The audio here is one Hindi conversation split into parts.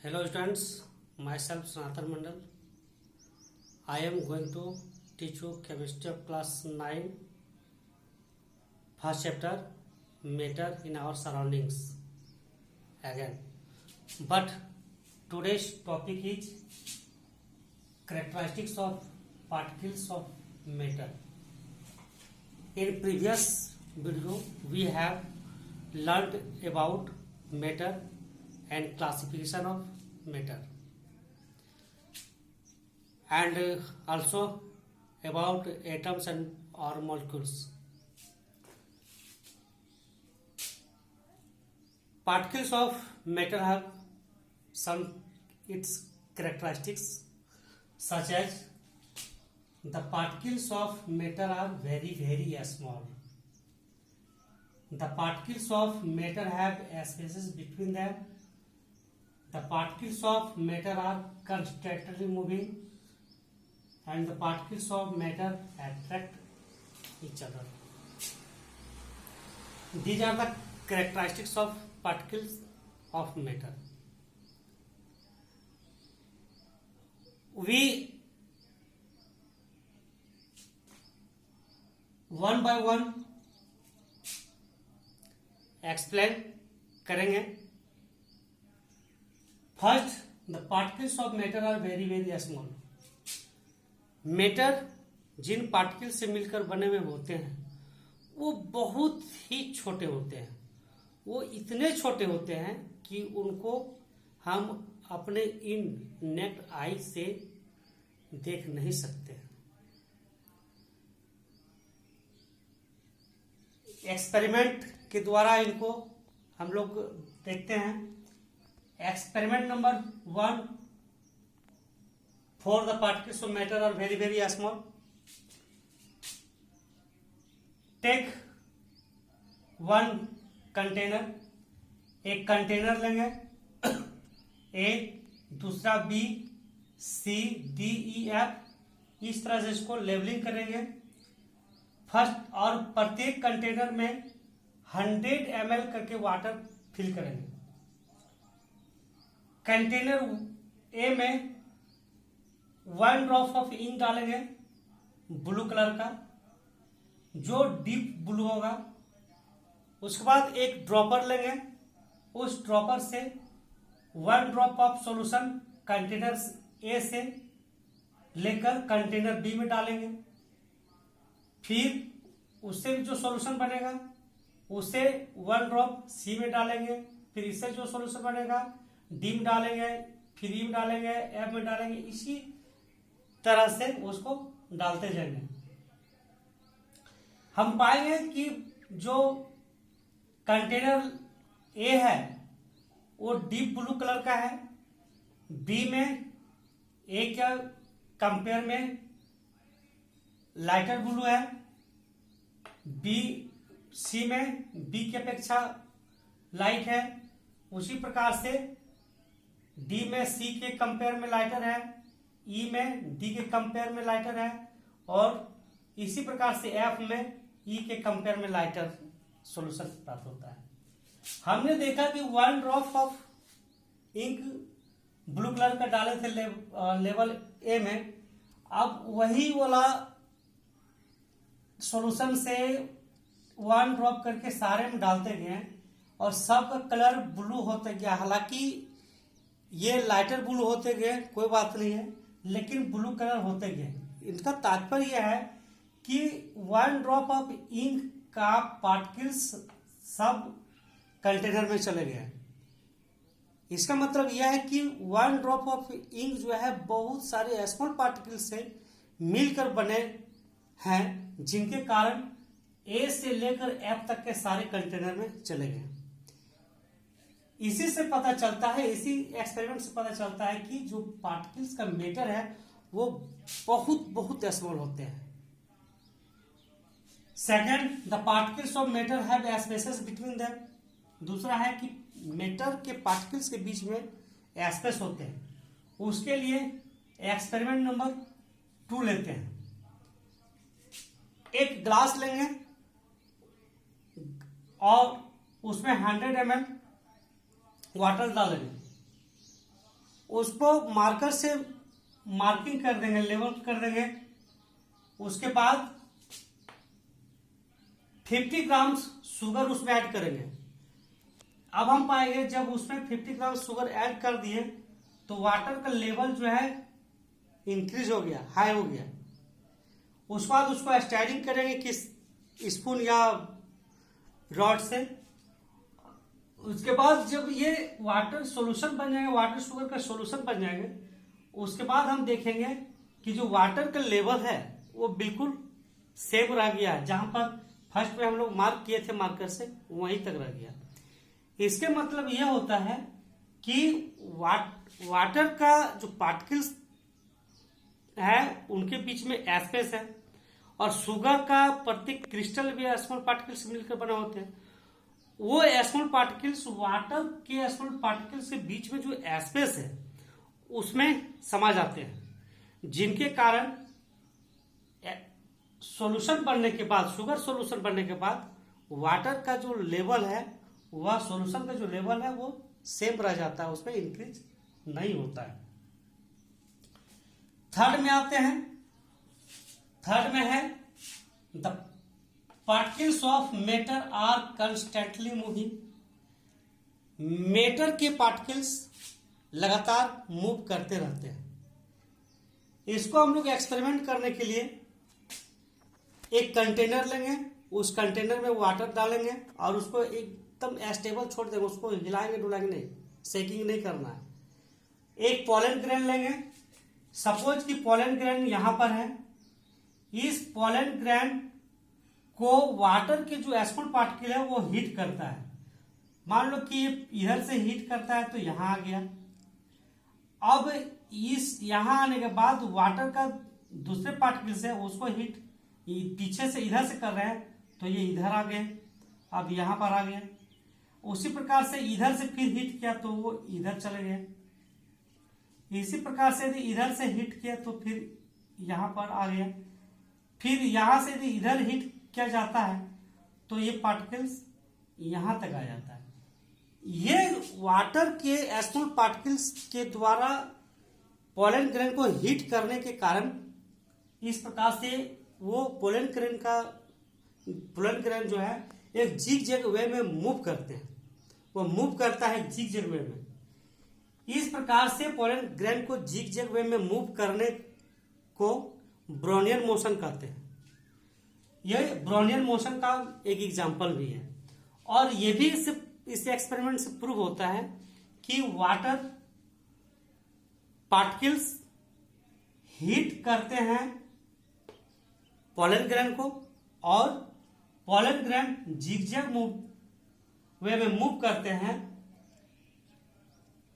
Hello students, myself Sanatan Mandal. I am going to teach you chemistry of class 9, first chapter, matter in our surroundings again. But today's topic is characteristics of particles of matter. In previous video, we have learned about matter and classification of matter, and also about atoms and or molecules. Particles of matter have some its characteristics, such as the particles of matter are very small. The particles of matter have spaces between them. The particles of matter are constantly moving, and the particles of matter attract each other. These are the characteristics of particles of matter. We one by one explain करेंगे. First, the particles of matter are very small. Matter जिन पार्टिकल से मिलकर बने हुए होते हैं वो बहुत ही छोटे होते हैं. वो इतने छोटे होते हैं कि उनको हम अपने इन नेक्ड आई से देख नहीं सकते. एक्सपेरिमेंट के द्वारा इनको हम लोग देखते हैं. Experiment number 1, for the particles of matter are very small. Take one container. एक कंटेनर लेंगे ए, दूसरा B, C, D, E, F. इस तरह से इसको लेबलिंग करेंगे फर्स्ट, और प्रत्येक कंटेनर में 100 ml करके वाटर फिल करेंगे. कंटेनर ए में 1 ड्रॉप ऑफ इंक डालेंगे ब्लू कलर का, जो डीप ब्लू होगा. उसके बाद एक ड्रॉपर लेंगे. उस ड्रॉपर से 1 drop of solution container A से लेकर कंटेनर बी में डालेंगे. फिर उससे जो सॉल्यूशन बनेगा उसे 1 ड्रॉप सी में डालेंगे. फिर इससे जो सॉल्यूशन बनेगा डी में डालेंगे, फिर ई में डालेंगे, एफ में डालेंगे. इसी तरह से उसको डालते जाएंगे. हम पाएंगे कि जो कंटेनर ए है वो डीप ब्लू कलर का है. बी में ए के कंपेयर में लाइटर ब्लू है. बी सी में बी की अपेक्षा लाइट है. उसी प्रकार से डी में सी के कंपेयर में लाइटर है, ई में डी के कंपेयर में लाइटर है, और इसी प्रकार से एफ में ई के कंपेयर में लाइटर सॉल्यूशन प्राप्त होता है. हमने देखा कि 1 drop of ink blue colour का डाले थे लेवल ए में. अब वही वाला सॉल्यूशन से 1 ड्रॉप करके सारे में डालते गए और सबका कलर ब्लू होते गया. हालांकि ये लाइटर ब्लू होते गए, कोई बात नहीं है, लेकिन ब्लू कलर होते गए. इनका तात्पर्य यह है कि 1 ड्रॉप ऑफ इंक का पार्टिकल्स सब कंटेनर में चले गए. इसका मतलब यह है कि 1 ड्रॉप ऑफ इंक जो है बहुत सारे स्मॉल पार्टिकल्स से मिलकर बने हैं, जिनके कारण ए से लेकर एफ तक के सारे कंटेनर में चले गए. इसी से पता चलता है, इसी एक्सपेरिमेंट से पता चलता है कि जो पार्टिकल्स का मैटर है वो बहुत स्मॉल होते हैं. Second, the particles of matter have spaces between them. दूसरा है कि मैटर के पार्टिकल्स के बीच में स्पेस होते हैं. उसके लिए एक्सपेरिमेंट नंबर 2 लेते हैं. एक ग्लास लेंगे और उसमें 100 ml वाटर डालेंगे. उसको मार्कर से मार्किंग कर देंगे, लेवल कर देंगे। उसके बाद 50 ग्राम शुगर उसमें ऐड करेंगे। अब हम पाएंगे जब उसमें 50 ग्राम शुगर ऐड कर दिए तो वाटर का लेवल जो है इंक्रीज हो गया, हाई हो गया। उसके बाद उसको स्टाइरिंग करेंगे किस स्पून या रॉड से। उसके बाद जब ये वाटर सॉल्यूशन बन जाएगा, वाटर शुगर का सॉल्यूशन बन जाएंगे, उसके बाद हम देखेंगे कि जो वाटर का लेवल है वो बिल्कुल सेम रह गया है। जहां पर फर्स्ट में हम लोग मार्क किए थे मार्कर से, वहीं तक रह गया। इसके मतलब यह होता है कि वाटर का जो पार्टिकल्स है उनके बीच में स्पेस है, और शुगर का प्रत्येक क्रिस्टल भी स्मॉल पार्टिकल्स मिलकर बने होते हैं। वो स्मॉल पार्टिकल्स वाटर के स्मॉल पार्टिकल्स के बीच में जो स्पेस है उसमें समा जाते हैं, जिनके कारण सॉल्यूशन बनने के बाद, शुगर सॉल्यूशन बनने के बाद वाटर का जो लेवल है, वह सॉल्यूशन का जो लेवल है वो सेम रह जाता है, उसमें इंक्रीज नहीं होता है। थर्ड में आते हैं। थर्ड में है the particles of matter are constantly moving. Matter के पार्टिकल्स लगातार मूव करते रहते हैं। इसको हम लोग एक्सपेरिमेंट करने के लिए एक कंटेनर लेंगे, उस कंटेनर में वाटर डालेंगे और उसको एकदम स्टेबल छोड़ देंगे, उसको हिलाएंगे डुलाएंगे नहीं, शेकिंग नहीं करना है। एक पॉलन ग्रेन लेंगे, सपोज कि पॉलन ग्रेन यहां पर है। इस पॉलन ग्रेन को वाटर के जो स्मॉल पार्टिकल है वो हीट करता है। मान लो कि ये इधर से हीट करता है तो यहां आ गया। अब इस यहां आने के बाद वाटर का दूसरे पार्टिकल्स है उसको हीट पीछे से इधर से कर रहे हैं तो ये इधर आ गए, अब यहां पर आ गया। उसी प्रकार से इधर से फिर हीट किया तो वो इधर चले गए। इसी प्रकार से यदि इधर से हीट किया तो फिर यहां पर आ गया। फिर यहां से यदि इधर हीट किया जाता है तो ये पार्टिकल्स यहां तक आ जाता है। ये वाटर के स्मॉल पार्टिकल्स के द्वारा पोलन ग्रेन को हीट करने के कारण इस प्रकार से वो पोलन ग्रेन जो है एक जिग जैग वे में मूव करते हैं। वो मूव करता है जिग जैग वे में। इस प्रकार से पोलन ग्रेन को जिग जैग वे में मूव करने को ब्रोनियन मोशन कहते हैं। यह ब्रोनियन मोशन का एक एग्जाम्पल भी है। और ये भी इस एक्सपेरिमेंट से प्रूव होता है कि वाटर पार्टिकल्स हीट करते हैं पोलन ग्रेन को, और पोलन ग्रेन जिगजैग वे में मूव करते हैं।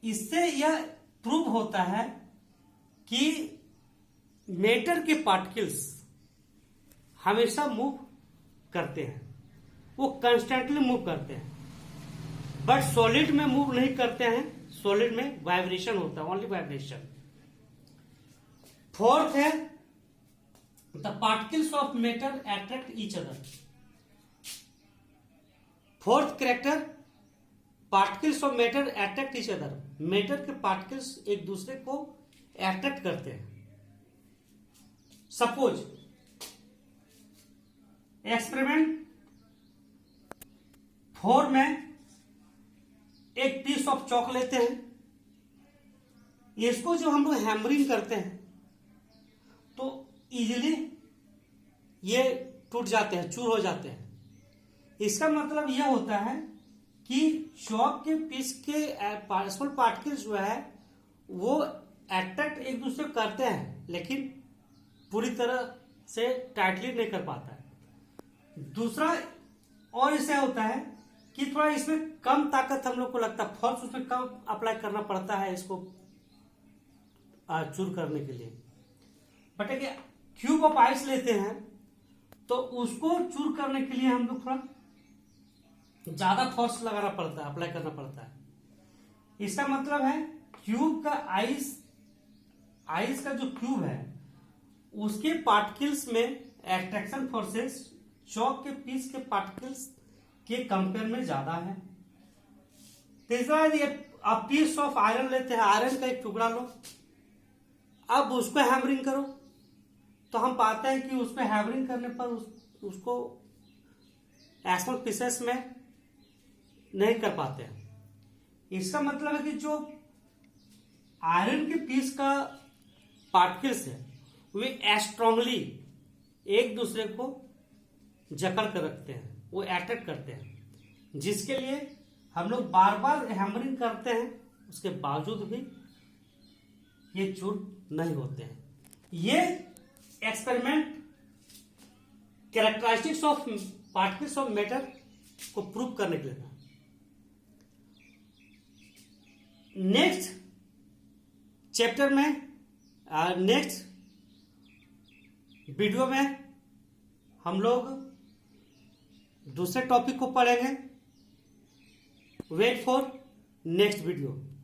इससे यह प्रूव होता है कि मैटर के पार्टिकल्स हमेशा मूव करते हैं, वो कंस्टेंटली मूव करते हैं, बट सॉलिड में मूव नहीं करते हैं। सॉलिड में वाइब्रेशन होता है, ओनली वाइब्रेशन। फोर्थ है the particles of matter attract each other. Fourth character, particles of matter attract each other. Matter के पार्टिकल्स एक दूसरे को अट्रैक्ट करते हैं। सपोज एक्सपेरिमेंट 4 में एक पीस ऑफ चॉक लेते हैं। इसको जो हम लोग हैमरिंग करते हैं तो इजीली ये टूट जाते हैं, चूर हो जाते हैं। इसका मतलब यह होता है कि चॉक के पीस के स्मॉल पार्टिकल्स जो है वो अट्रैक्ट एक दूसरे को करते हैं, लेकिन पूरी तरह से टाइटली नहीं कर पाता है। दूसरा और इससे होता है कि थोड़ा इसमें कम ताकत हम लोग को लगता है, फोर्स उसमें कम अप्लाई करना पड़ता है इसको चूर करने के लिए। बट एक क्यूब ऑफ आइस लेते हैं तो उसको चूर करने के लिए हम लोग थोड़ा ज्यादा फोर्स लगाना पड़ता है, अप्लाई करना पड़ता है। इसका मतलब है क्यूब का आइस का जो क्यूब है उसके पार्टिकल्स में एट्रैक्शन फोर्सेस चॉक के पीस के पार्टिकल्स के कंपेयर में ज्यादा है। तीसरा ये पीस ऑफ आयरन लेते हैं, आयरन का एक टुकड़ा लो, अब उसको हैमरिंग करो, तो हम पाते हैं कि उसमें हैमरिंग करने पर उसको स्मॉल पीसेस में नहीं कर पाते हैं। इसका मतलब है कि जो आयरन के पीस का पार्टिकल्स है वे स्ट्रांगली एक दूसरे को जकड़ कर रखते हैं, वो अट्रैक्ट करते हैं, जिसके लिए हम लोग बार बार हैमरिंग करते हैं, उसके बावजूद भी ये चूर नहीं होते हैं। ये experiment characteristics of particles of matter को प्रूव करने के लिए था। नेक्स्ट चैप्टर में, नेक्स्ट वीडियो में हम लोग दूसरे टॉपिक को पढ़ेंगे। Wait for next video.